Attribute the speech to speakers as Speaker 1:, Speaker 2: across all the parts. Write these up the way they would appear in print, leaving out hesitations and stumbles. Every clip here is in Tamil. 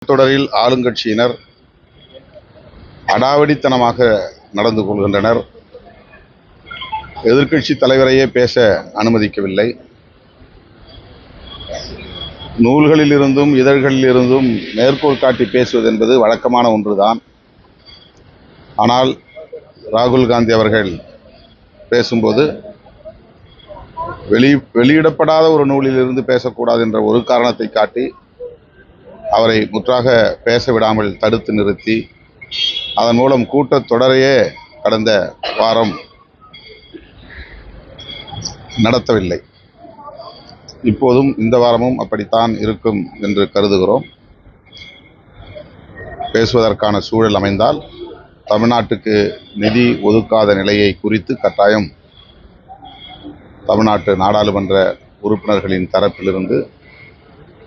Speaker 1: தொடரில் ஆளுங்கட்சியினர் அடாவடித்தனமாக நடந்து கொள்கின்றனர். எதிர்க்கட்சி தலைவரையே பேச அனுமதிக்கவில்லை. நூல்களில் இருந்தும் இதழ்களில் இருந்தும் மேற்கோள் காட்டி பேசுவது என்பது வழக்கமான ஒன்றுதான். ஆனால் ராகுல் காந்தி அவர்கள் பேசும்போது வெளியிடப்படாத ஒரு நூலில் இருந்து பேசக்கூடாது என்ற ஒரு காரணத்தை காட்டி அவரை முற்றாக பேச விடாமல் தடுத்து நிறுத்தி அதன் மூலம் கூட்டத்தொடரையே கடந்த வாரம் நடத்தவில்லை. இப்போதும் இந்த வாரமும் அப்படித்தான் இருக்கும் என்று கருதுகிறோம். பேசுவதற்கான சூழல் அமைந்தால் தமிழ்நாட்டுக்கு நிதி ஒதுக்காத நிலையை குறித்து கட்டாயம் தமிழ்நாட்டு நாடாளுமன்ற உறுப்பினர்களின் தரப்பிலிருந்து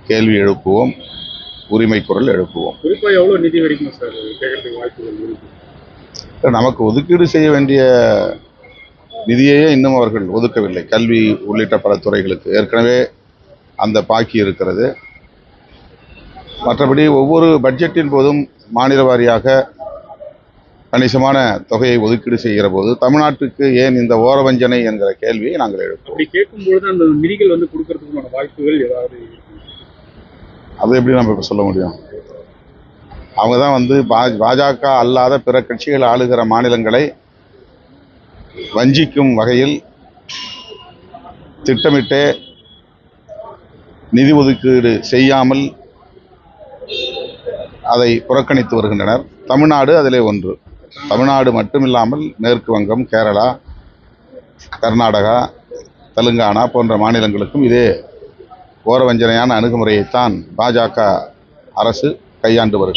Speaker 1: கேள்வி எழுப்புவோம், உரிமை குரல் எழுப்புவோம்.
Speaker 2: குறிப்பாக எவ்வளோ நிதி கிடைக்கும் சார் கேட்கறதுக்கு வாய்ப்புகள்?
Speaker 1: நமக்கு ஒதுக்கீடு செய்ய வேண்டிய நிதியையே இன்னும் அவர்கள் ஒதுக்கவில்லை. கல்வி உள்ளிட்ட பல துறைகளுக்கு ஏற்கனவே அந்த பாக்கி இருக்கிறது. மற்றபடி ஒவ்வொரு பட்ஜெட்டின் போதும் மாநில வாரியாக கணிசமான தொகையை ஒதுக்கீடு செய்கிற போது தமிழ்நாட்டுக்கு ஏன் இந்த ஓரவஞ்சனை என்கிற கேள்வியை நாங்கள் எழுப்போம்.
Speaker 2: அப்படி கேட்கும்பொழுது அந்த நிதிகள் கொடுக்கறதுக்கான வாய்ப்புகள் ஏதாவது?
Speaker 1: அது எப்படி நம்ம இப்போ சொல்ல முடியும்? அவங்க தான் பாஜக அல்லாத பிற கட்சிகள் ஆளுகிற மாநிலங்களை வஞ்சிக்கும் வகையில் திட்டமிட்டே நிதி ஒதுக்கீடு செய்யாமல் அதை புறக்கணித்து வருகின்றனர். தமிழ்நாடு அதிலே ஒன்று. தமிழ்நாடு மட்டுமில்லாமல் மேற்கு வங்கம், கேரளா, கர்நாடகா, தெலுங்கானா போன்ற மாநிலங்களுக்கும் இதே ஓரவஞ்சனையான அணுகுமுறையைத்தான் பாஜக அரசு கையாண்டு வருகிறது.